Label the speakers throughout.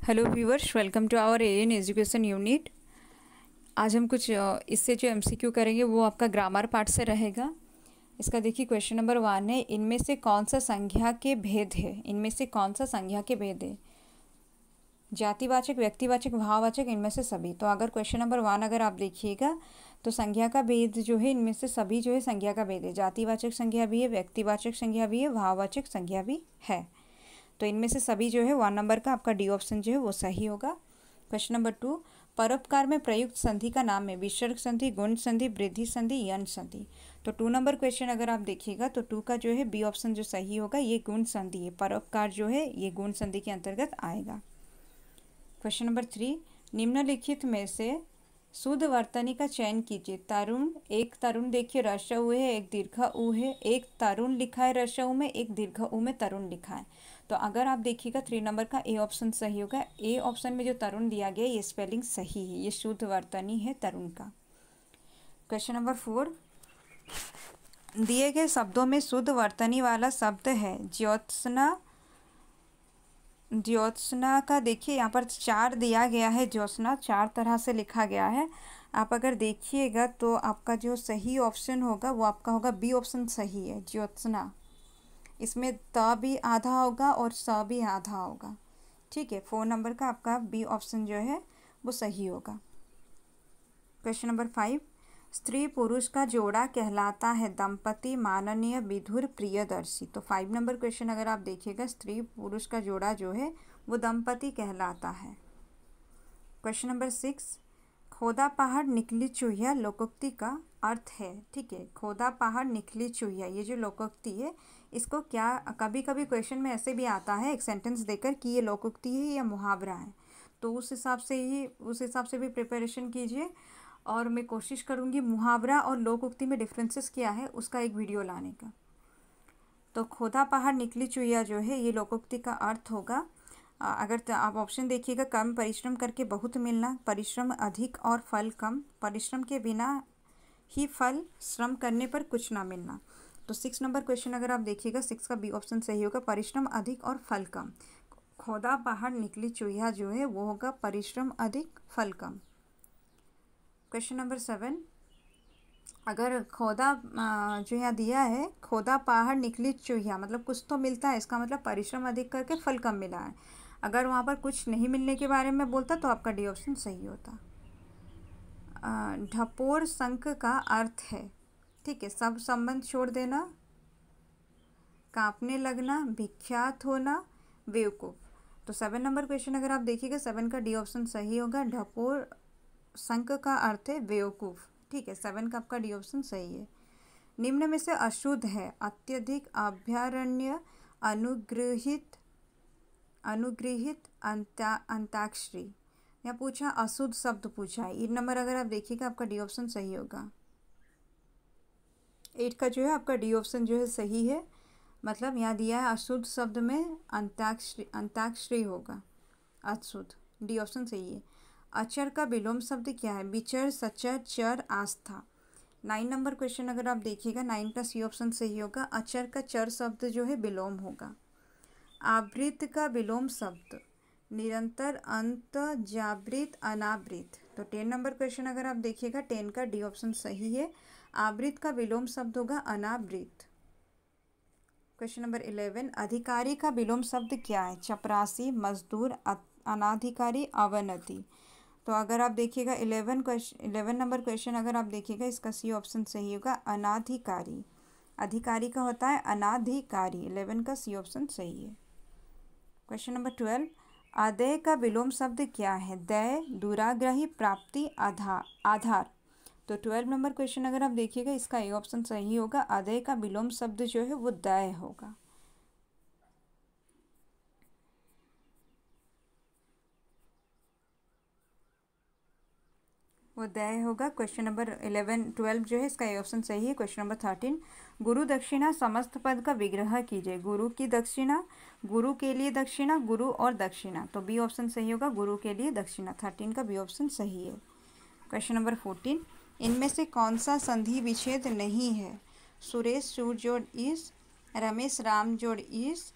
Speaker 1: Hello viewers, welcome to our AN education unit. आज हम कुछ इससे जो एमसीक्यू करेंगे वो आपका ग्रामर पार्ट से रहेगा। इसका देखिए क्वेश्चन नंबर 1 है, इनमें से कौन सा संज्ञा के भेद है। इनमें से कौन सा संज्ञा के भेद है? जातिवाचक, व्यक्तिवाचक, भाववाचक, इनमें से सभी। तो अगर क्वेश्चन नंबर 1 अगर आप देखिएगा तो संज्ञा का भेद जो है इनमें से सभी जो है संज्ञा का भेद है। जातिवाचक संज्ञा भी है, व्यक्तिवाचक संज्ञा भी है, भाववाचक संज्ञा भी है। तो इनमें से सभी जो है 1 नंबर का आपका डी ऑप्शन जो है वो सही होगा। क्वेश्चन नंबर 2, परोपकार में प्रयुक्त संधि का नाम है विसर्ग संधि, गुण संधि, वृद्धि संधि, यन संधि। तो 2 नंबर क्वेश्चन अगर आप देखिएगा तो 2 का जो है बी ऑप्शन जो सही होगा, ये गुण संधि है। परोपकार जो है ये गुण संधि के अंतर्गत आएगा। क्वेश्चन नंबर 3, निम्नलिखित में से शुद्ध वर्तनी का चयन कीजिए। तरुण, एक तरुण देखिए रस्व उ है, एक दीर्घ उ है। एक तरुण लिखा है रस्व उ में, एक दीर्घ उ में तरुण लिखा है। तो अगर आप देखिएगा 3 नंबर का ए ऑप्शन सही होगा। ए ऑप्शन में जो तरुण दिया गया ये स्पेलिंग सही है, ये शुद्ध वर्तनी है तरुण का। क्वेश्चन नंबर 4, दिए गए शब्दों में शुद्ध वर्तनी वाला शब्द है ज्योत्सना। ज्योत्सना का देखिए यहाँ पर 4 दिया गया है। ज्योत्सना 4 तरह से लिखा गया है। आप अगर देखिएगा तो आपका जो सही ऑप्शन होगा वो आपका होगा बी ऑप्शन सही है, ज्योत्सना। इसमें त भी आधा होगा और स भी आधा होगा। ठीक है, 4 नंबर का आपका बी ऑप्शन जो है वो सही होगा। क्वेश्चन नंबर 5, स्त्री पुरुष का जोड़ा कहलाता है दंपति, माननीय, विधुर, प्रियदर्शी। तो 5 नंबर क्वेश्चन अगर आप देखिएगा स्त्री पुरुष का जोड़ा जो है वो दंपति कहलाता है। क्वेश्चन नंबर 6, खोदा पहाड़ निकली चूहिया लोकोक्ति का अर्थ है। ठीक है, खोदा पहाड़ निकली चूहिया, ये जो लोकोक्ति है इसको क्या, कभी कभी क्वेश्चन में ऐसे भी आता है एक सेंटेंस देकर कि ये लोकोक्ति है या मुहावरा है। तो उस हिसाब से भी प्रिपरेशन कीजिए। और मैं कोशिश करूँगी मुहावरा और लोकोक्ति में डिफरेंसेस क्या है उसका एक वीडियो लाने का। तो खोदा पहाड़ निकली चुहिया जो है ये लोकोक्ति का अर्थ होगा। अगर आप ऑप्शन देखिएगा, कम परिश्रम करके बहुत मिलना, परिश्रम अधिक और फल कम, परिश्रम के बिना ही फल, श्रम करने पर कुछ ना मिलना। तो 6 नंबर क्वेश्चन अगर आप देखिएगा 6 का बी ऑप्शन सही होगा, परिश्रम अधिक और फल कम। खोदा पहाड़ निकली चुहिया जो है वो होगा परिश्रम अधिक फल कम। क्वेश्चन नंबर 7, अगर खोदा जो यहाँ दिया है खोदा पहाड़ निकली चूहिया, मतलब कुछ तो मिलता है, इसका मतलब परिश्रम अधिक करके फल कम मिला है। अगर वहाँ पर कुछ नहीं मिलने के बारे में बोलता तो आपका डी ऑप्शन सही होता। ढपोर शंख का अर्थ है, ठीक है, सब संबंध छोड़ देना, कांपने लगना, विख्यात होना, बेवकूफ़। तो 7 नंबर क्वेश्चन अगर आप देखिएगा 7 का डी ऑप्शन सही होगा। ढपोर शंख का अर्थ है बेवकूफ़। ठीक है, 7 का आपका डी ऑप्शन सही है। निम्न में से अशुद्ध है अत्यधिक, अभयारण्य, अनुगृहित, अंताक्षरी। यहाँ पूछा अशुद्ध शब्द पूछा है। 8 नंबर अगर आप देखिएगा आपका डी ऑप्शन सही होगा। 8 का जो है आपका डी ऑप्शन जो है सही है। मतलब यहाँ दिया है अशुद्ध शब्द में अंताक्षरी होगा अशुद्ध, डी ऑप्शन सही है। अचर का विलोम शब्द क्या है? विचर, सचर, चर, आस्था। 9 नंबर क्वेश्चन अगर आप देखिएगा 9 का सी ऑप्शन सही होगा। अचर का चर शब्द जो है विलोम होगा। आवृत का विलोम शब्द निरंतर, अंत, जावृत, अनावृत। तो 10 नंबर क्वेश्चन अगर आप देखिएगा 10 का डी ऑप्शन सही है। आवृत का विलोम शब्द होगा अनावृत। क्वेश्चन नंबर 11, अधिकारी का विलोम शब्द क्या है? चपरासी, मजदूर, अनाधिकारी, अवनति। तो अगर आप देखिएगा 11 नंबर क्वेश्चन अगर आप देखिएगा इसका सी ऑप्शन सही होगा अनाधिकारी। अधिकारी का होता है अनाधिकारी। 11 का सी ऑप्शन सही है। क्वेश्चन नंबर 12, अदेय का विलोम शब्द क्या है? दय, दुराग्रही, प्राप्ति, आधार। तो 12 नंबर क्वेश्चन अगर आप देखिएगा इसका ए ऑप्शन सही होगा। अदेय का विलोम शब्द जो है वो दय होगा। वो दय होगा। क्वेश्चन नंबर 12 जो है इसका ए ऑप्शन सही है। क्वेश्चन नंबर 13, गुरु दक्षिणा समस्त पद का विग्रह कीजिए। गुरु की दक्षिणा, गुरु के लिए दक्षिणा, गुरु और दक्षिणा। तो बी ऑप्शन सही होगा, गुरु के लिए दक्षिणा। 13 का बी ऑप्शन सही है। क्वेश्चन नंबर 14, इनमें से कौन सा संधि विच्छेद नहीं है? सुरेश सूर जोड़ ईस, रमेश राम जोड़ ईस,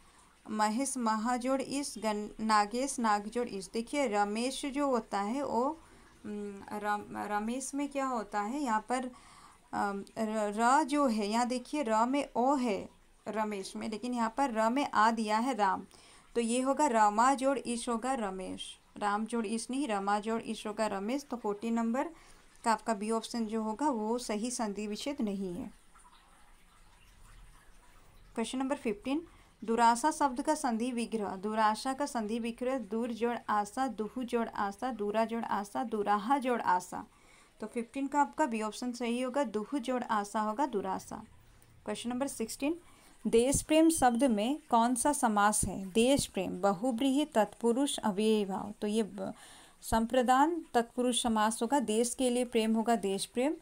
Speaker 1: महेश महा जोड़ इस, नागेश नाग जोड़ इस। देखिए रमेश जो होता है वो रमेश में क्या होता है यहाँ पर र जो है, यहाँ देखिए र में ओ है रमेश में, लेकिन यहाँ पर र में आ दिया है राम, तो ये होगा रमा जोड़ ईश होगा रमेश। राम जोड़ ईश नहीं, रमा जोड़ ईश होगा रमेश। तो 14 नंबर का आपका बी ऑप्शन जो होगा वो सही संधि विच्छेद नहीं है। क्वेश्चन नंबर 15, दुराशा शब्द का संधि विग्रह। दुराशा का संधि विग्रह दूर जोड़ आशा, दुहु जोड़ आशा, दूरा जोड़ आशा, दुराहा जोड़ आशा। तो 15 का आपका बी ऑप्शन सही होगा, दुहु जोड़ आशा होगा दुराशा। क्वेश्चन नंबर 16, देश प्रेम शब्द में कौन सा समास है? देश प्रेम बहुब्रीहि तत्पुरुष अव्ययी भाव, तो ये संप्रदान तत्पुरुष समास होगा। देश के लिए प्रेम होगा देश प्रेम,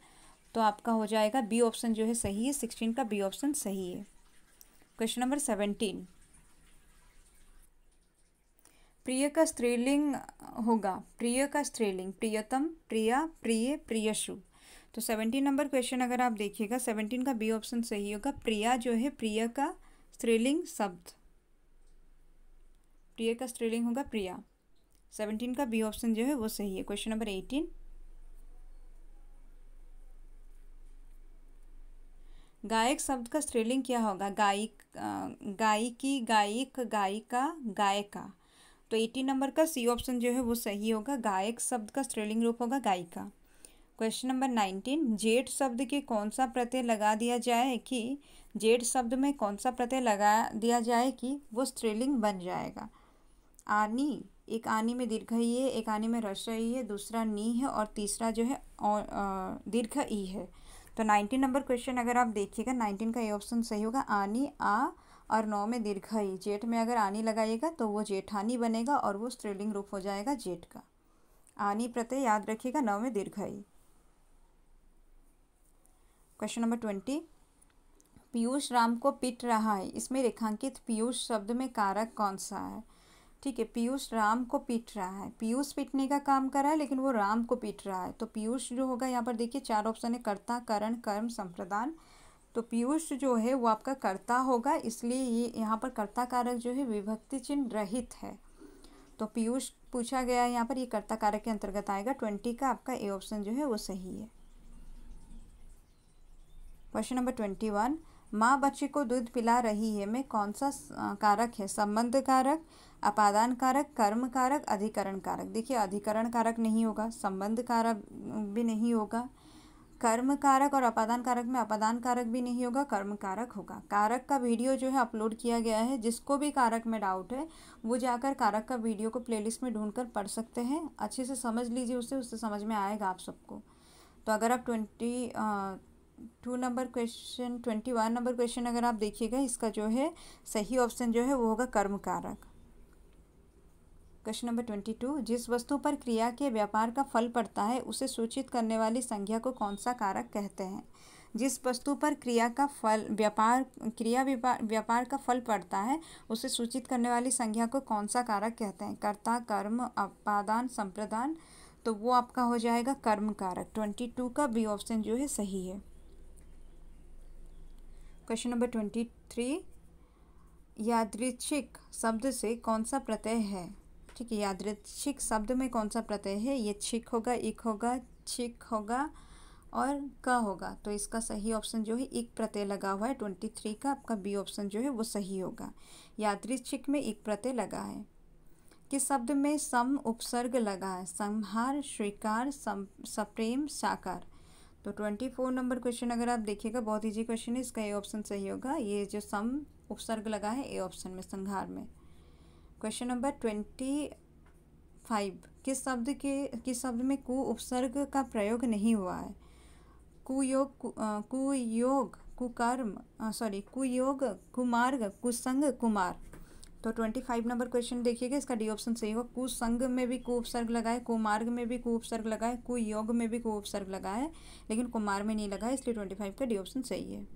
Speaker 1: तो आपका हो जाएगा बी ऑप्शन जो है सही है, 16 का बी ऑप्शन सही है। क्वेश्चन नंबर 17, प्रिय का स्त्रीलिंग होगा, प्रिय का स्त्रीलिंग प्रियतम, प्रिया, प्रिय, प्रियशु। तो 17 नंबर क्वेश्चन अगर आप देखिएगा 17 का बी ऑप्शन सही होगा। प्रिया जो है प्रिय का स्त्रीलिंग शब्द, प्रिय का स्त्रीलिंग होगा प्रिया। 17 का बी ऑप्शन जो है वो सही है। क्वेश्चन नंबर 18, गायक शब्द का स्त्रीलिंग क्या होगा? गायिक, गायिकी, गायिक, गायिका, गायिका। तो 18 नंबर का सी ऑप्शन जो है वो सही होगा, गायक शब्द का स्त्रीलिंग रूप होगा गायिका। क्वेश्चन नंबर 19, जेठ शब्द के कौन सा प्रत्यय लगा दिया जाए कि जेठ शब्द में कौन सा प्रत्यय लगा दिया जाए कि वो स्त्रीलिंग बन जाएगा? आनी, एक आनी में दीर्घ ई है, एक आनी में ह्रस्व ई है, दूसरा नी है और तीसरा जो है दीर्घ ई है। तो 19 नंबर क्वेश्चन अगर आप देखिएगा 19 का ए ऑप्शन सही होगा, आनी आ और 9 में दीर्घ ई। जेठ में अगर आनी लगाइएगा तो वो जेठानी बनेगा और वो स्त्रीलिंग रूप हो जाएगा जेठ का। आनी प्रत्यय याद रखिएगा, 9 में दीर्घ ई। क्वेश्चन नंबर 20, पीयूष राम को पीट रहा है, इसमें रेखांकित पीयूष शब्द में कारक कौन सा है? ठीक है, पीयूष राम को पीट रहा है, पीयूष पीटने का काम कर रहा है लेकिन वो राम को पीट रहा है। तो पीयूष जो होगा यहाँ पर देखिए 4 ऑप्शन है, कर्ता, करण, कर्म, संप्रदान। तो पीयूष जो है वो आपका कर्ता होगा, इसलिए ये यहाँ पर कर्ता कारक जो है विभक्ति चिन्ह रहित है। तो पीयूष पूछा गया है यहाँ पर, ये कर्ता कारक के अंतर्गत आएगा। 20 का आपका ए ऑप्शन जो है वो सही है। क्वेश्चन नंबर 21, माँ बच्चे को दूध पिला रही है में कौन सा कारक है? संबंध कारक, अपादान कारक, कर्म कारक, अधिकरण कारक। देखिए अधिकरण कारक नहीं होगा, संबंध कारक भी नहीं होगा, कर्म कारक और अपादान कारक में अपादान कारक भी नहीं होगा, कर्म कारक होगा। कारक का वीडियो जो है अपलोड किया गया है, जिसको भी कारक में डाउट है वो जाकर कारक का वीडियो को प्लेलिस्ट में ढूंढकर पढ़ सकते हैं, अच्छे से समझ लीजिए, उससे समझ में आएगा आप सबको। तो अगर आप 21 नंबर क्वेश्चन अगर आप देखिएगा, इसका जो है सही ऑप्शन जो है वो होगा कर्म कारक। क्वेश्चन नंबर 22, जिस वस्तु पर क्रिया के व्यापार का फल पड़ता है उसे सूचित करने वाली संज्ञा को कौन सा कारक कहते हैं? जिस वस्तु पर क्रिया का फल व्यापार का फल पड़ता है उसे सूचित करने वाली संज्ञा को कौन सा कारक कहते हैं? कर्ता, कर्म, अपादान, संप्रदान। तो वो आपका हो जाएगा कर्म कारक। 22 का बी ऑप्शन जो है सही है। क्वेश्चन नंबर 23, यादृच्छिक शब्द से कौन सा प्रत्यय है? ठीक है, यादृच्छिक शब्द में कौन सा प्रत्यय है? ये छिक होगा, इक होगा, छिक होगा और क होगा। तो इसका सही ऑप्शन जो है इक प्रत्यय लगा हुआ है। 23 का आपका बी ऑप्शन जो है वो सही होगा, यादृच्छिक में इक प्रत्यय लगा है। किस शब्द में सम उपसर्ग लगा है? संहार, स्वीकार, सप्रेम, साकार। तो 24 नंबर क्वेश्चन अगर आप देखिएगा बहुत ईजी क्वेश्चन है, इसका ए ऑप्शन सही होगा, ये जो सम उपसर्ग लगा है ए ऑप्शन में, संहार में। क्वेश्चन नंबर 25, किस शब्द में कु उपसर्ग का प्रयोग नहीं हुआ है? कुयोग, कुकर्म, कुयोग, कुमार्ग, कुसंग, कुमार। तो 25 नंबर क्वेश्चन देखिएगा, इसका डी ऑप्शन सही होगा। कुसंग में भी कु उपसर्ग लगा है, कुमार्ग में भी कु उपसर्ग लगा है, कुयोग में भी कु उपसर्ग लगा है, लेकिन कुमार में नहीं लगा है, इसलिए 25 का डी ऑप्शन सही है।